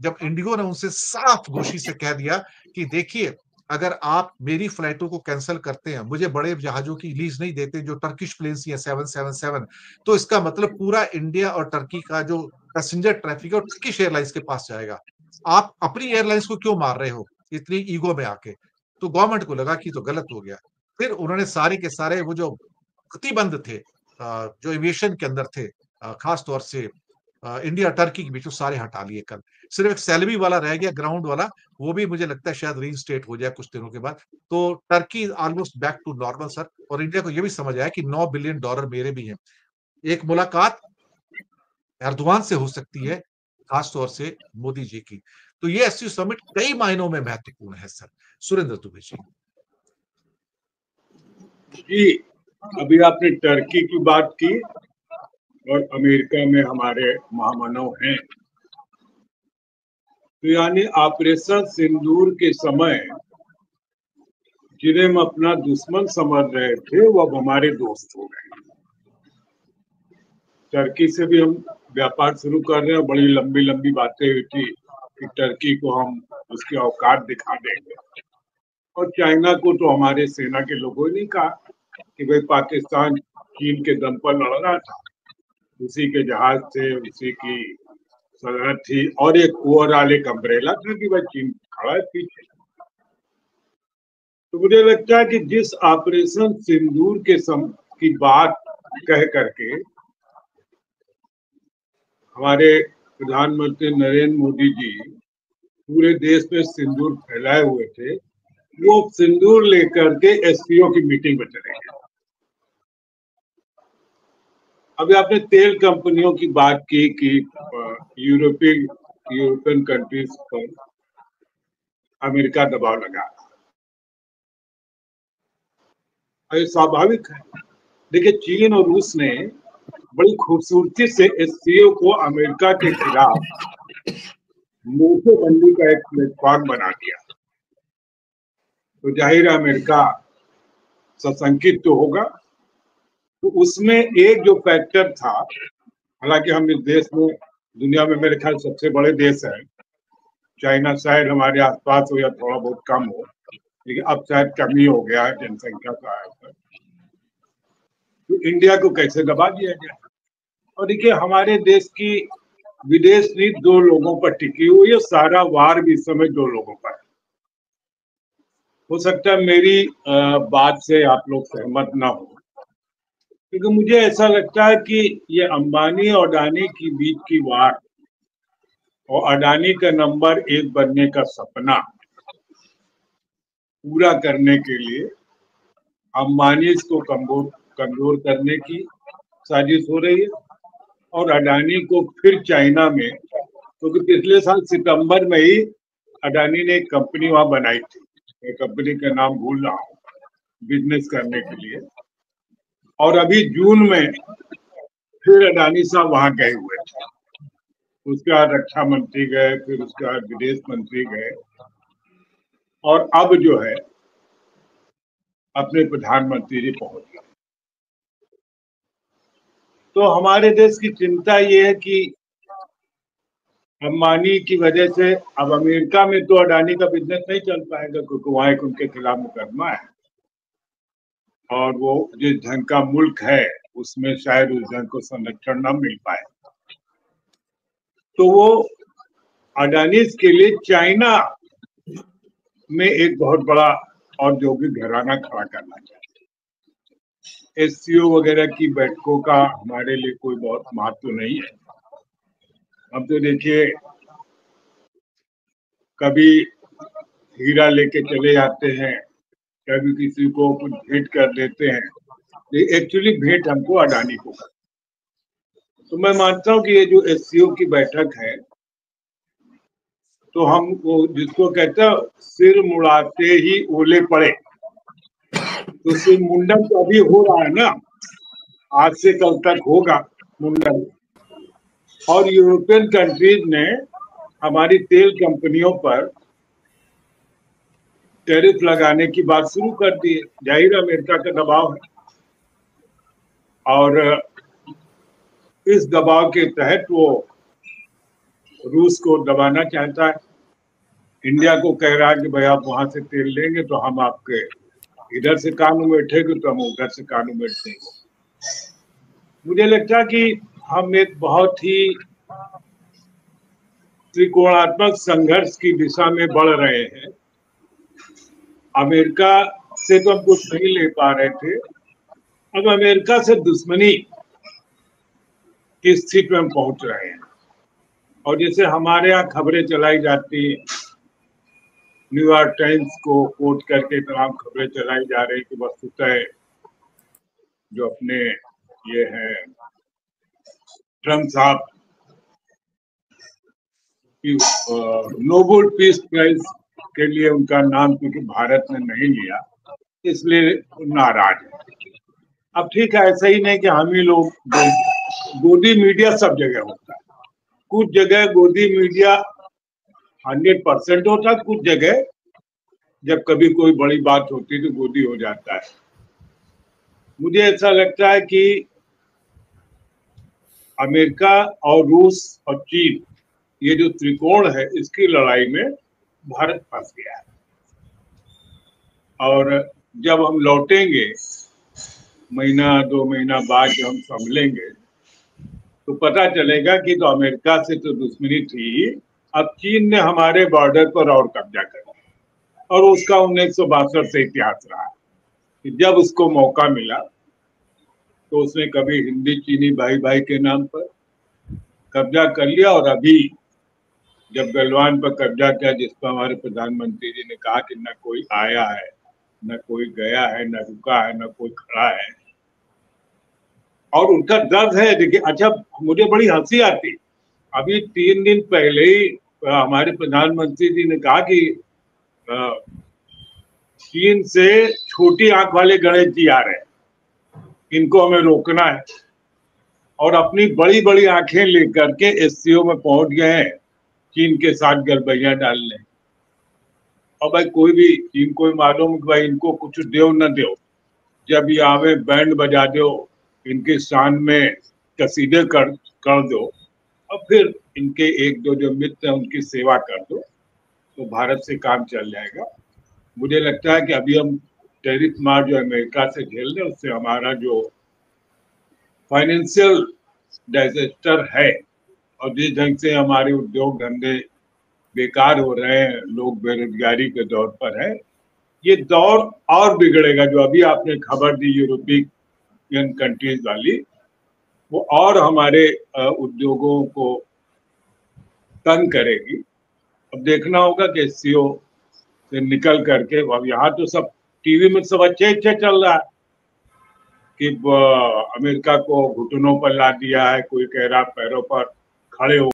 जब इंडिगो ने उनसे साफ गोशी से कह दिया कि देखिए, अगर आप मेरी फ्लाइटों को कैंसिल करते हैं, मुझे बड़े जहाजों की लीज नहीं देते जो टर्किश प्लेन्स ही है 777, तो इसका मतलब पूरा इंडिया और टर्की का जो पैसेंजर ट्रैफिक है वो टर्किश एयरलाइंस के पास जाएगा। आप अपनी एयरलाइंस को क्यों मार रहे हो इतनी ईगो में आके? तो गवर्नमेंट को लगा कि तो गलत हो गया। फिर उन्होंने सारे के सारे वो जो प्रतिबंध थे जो एविएशन के अंदर थे, खास तौर से इंडिया टर्की के बीच, वो सारे हटा लिए कल। सिर्फ एक सैलरी वाला रह गया, ग्राउंड वाला, वो भी मुझे लगता है शायद रीइंस्टेट हो जाए कुछ दिनों के बाद। तो Turkey almost back to normal sir, और इंडिया को ये भी समझ आया कि $9 बिलियन मेरे भी हैं। एक मुलाकात एर्दोगान से हो सकती है, खास तौर से मोदी जी की। तो ये एससीओ समिट कई मायनों में महत्वपूर्ण है सर। सुरेंद्र दुबे जी। जी, अभी आपने टर्की की बात की और अमेरिका में हमारे महामानव हैं, तो यानी ऑपरेशन सिंदूर के समय जिन्हें हम अपना दुश्मन समझ रहे थे वो अब हमारे दोस्त हो गए। टर्की से भी हम व्यापार शुरू कर रहे हैं। बड़ी लंबी लंबी बातें हुई थी कि टर्की को हम उसकी औकात दिखा देंगे, और चाइना को तो हमारे सेना के लोगों ने कहा कि भाई पाकिस्तान चीन के दम पर लड़ रहा था, उसी के जहाज थे, उसी की सल्तनत थी, और एक ओवरऑल एक अम्ब्रेला था कि भाई चीन खड़ा है पीछे। तो मुझे लगता है कि जिस ऑपरेशन सिंदूर के की बात कह करके हमारे प्रधानमंत्री नरेंद्र मोदी जी पूरे देश में सिंदूर फैलाए हुए थे, वो सिंदूर लेकर के एससीओ की मीटिंग में चले गए। अभी आपने तेल कंपनियों की बात की कि यूरोपियन कंट्रीज पर अमेरिका दबाव लगा, और ये स्वाभाविक है। देखिए, चीन और रूस ने बड़ी खूबसूरती से एससीओ को अमेरिका के खिलाफ मोर्चेबंदी का एक प्लेटफॉर्म बना दिया। तो जाहिर है अमेरिका सशंकित तो होगा। तो उसमें एक जो फैक्टर था, हालांकि हम इस देश में दुनिया में मेरे ख्याल सबसे बड़े देश है, चाइना शायद हमारे आसपास हो या थोड़ा बहुत कम हो, लेकिन अब शायद कमी हो गया है जनसंख्या का। तो इंडिया को कैसे दबा दिया जाए? और देखिए, हमारे देश की विदेश नीति दो लोगों पर टिकी हुई है, सारा वार भी इस समय दो लोगों पर है। हो सकता है मेरी बात से आप लोग सहमत ना हो, क्योंकि मुझे ऐसा लगता है कि ये अंबानी और अडानी की बीच की वार और अडानी का नंबर 1 बनने का सपना पूरा करने के लिए अंबानी को कमजोर करने की साजिश हो रही है, और अडानी को फिर चाइना में, क्योंकि पिछले साल सितंबर में ही अडानी ने एक कंपनी वहां बनाई थी, एक कंपनी का नाम भूल रहा हूँ, बिजनेस करने के लिए, और अभी जून में फिर अडानी साहब वहां गए हुए थे। उसके बाद रक्षा मंत्री गए, फिर उसके बाद विदेश मंत्री गए, और अब जो है अपने प्रधानमंत्री जी पहुंच गए। तो हमारे देश की चिंता ये है कि अंबानी की वजह से अब अमेरिका में तो अडानी का बिजनेस नहीं चल पाएगा, क्योंकि वहां एक उनके खिलाफ मुकदमा है, और वो जिस ढंग का मुल्क है उसमें शायद उस ढंग को संरक्षण न मिल पाए। तो वो अडानी के लिए चाइना में एक बहुत बड़ा औद्योगिक घराना खड़ा करना चाहिए। एससीओ वगैरह की बैठकों का हमारे लिए कोई बहुत महत्व नहीं है। अब तो देखिए, कभी हीरा लेके चले जाते हैं, कभी किसी को कुछ भेंट कर देते हैं, एक्चुअली भेंट हमको अडानी को कर। तो मैं मानता हूँ कि ये जो एससीओ की बैठक है, तो हम वो जिसको कहते हैं सिर मुड़ाते ही ओले पड़े, तो सिर मुंडन तो अभी हो रहा है ना, आज से कल तक होगा मुंडन। और यूरोपियन कंट्रीज ने हमारी तेल कंपनियों पर टैरिफ लगाने की बात शुरू कर दी है। जाहिर अमेरिका का दबाव है, और इस दबाव के तहत वो रूस को दबाना चाहता है, इंडिया को कह रहा है कि भाई आप वहां से तेल लेंगे तो हम आपके इधर से कान उमेठेंगे तो हम उधर से कान उमेट देंगे। मुझे लगता है कि हम एक बहुत ही त्रिकोणात्मक संघर्ष की दिशा में बढ़ रहे हैं। अमेरिका से तो हम कुछ नहीं ले पा रहे थे, अब अमेरिका से दुश्मनी की स्थिति में हम पहुंच रहे हैं। और जैसे हमारे यहाँ खबरें चलाई जाती, न्यूयॉर्क टाइम्स को कोट करके तमाम खबरें चलाई जा रही कि वस्तुतः जो अपने ये है ट्रम्प साहब नोबेल पीस प्राइज के लिए उनका नाम क्योंकि भारत ने नहीं लिया इसलिए नाराज है। अब ठीक है, ऐसा ही नहीं कि हम ही लोग, गोदी मीडिया सब जगह होता है, कुछ जगह गोदी मीडिया 100% होता है, कुछ जगह जब कभी कोई बड़ी बात होती तो गोदी हो जाता है। मुझे ऐसा लगता है कि अमेरिका और रूस और चीन, ये जो त्रिकोण है, इसकी लड़ाई में भारत फंस गया है। और जब हम लौटेंगे महीना 2 महीना बाद जब हम संभलेंगे तो पता चलेगा कि तो अमेरिका से तो दुश्मनी थी, अब चीन ने हमारे बॉर्डर पर और कब्जा कर लिया। और उसका 1962 से इतिहास रहा कि जब उसको मौका मिला तो उसने कभी हिंदी चीनी भाई भाई के नाम पर कब्जा कर लिया, और अभी जब गलवान पर कब्जा किया, जिस पर हमारे प्रधानमंत्री जी ने कहा कि न कोई आया है, न कोई गया है, न रुका है, न कोई खड़ा है, और उनका दर्द है। देखिए, अच्छा, मुझे बड़ी हंसी आती, अभी 3 दिन पहले ही हमारे प्रधानमंत्री जी ने कहा कि चीन से छोटी आंख वाले गणेश जी आ रहे हैं, इनको हमें रोकना है, और अपनी बड़ी बड़ी आंखें लेकर के एससीओ में पहुंच गए हैं चीन के साथ गलबैया डालने। और भाई कोई भी चीन को मालूम कि भाई इनको कुछ दो न दो, जब ये आवे बैंड बजा दो, इनके शान में कसीदे कर दो, और फिर इनके 1-2 जो मित्र हैं उनकी सेवा कर दो, तो भारत से काम चल जाएगा। मुझे लगता है कि अभी हम टैरिफ मार जो अमेरिका से झेल रहे हैं, उससे हमारा जो फाइनेंशियल डिजास्टर है, और जिस ढंग से हमारे उद्योग धंधे बेकार हो रहे हैं, लोग बेरोजगारी के दौर पर है, ये दौर और बिगड़ेगा। जो अभी आपने खबर दी यूरोपियन कंट्रीज वाली, वो और हमारे उद्योगों को तंग करेगी। अब देखना होगा कि एससीओ से निकल करके, अब यहाँ तो सब टीवी में सब अच्छे चल रहा है कि अमेरिका को घुटनों पर ला दिया है, कोई कह रहा पैरों पर खड़े हो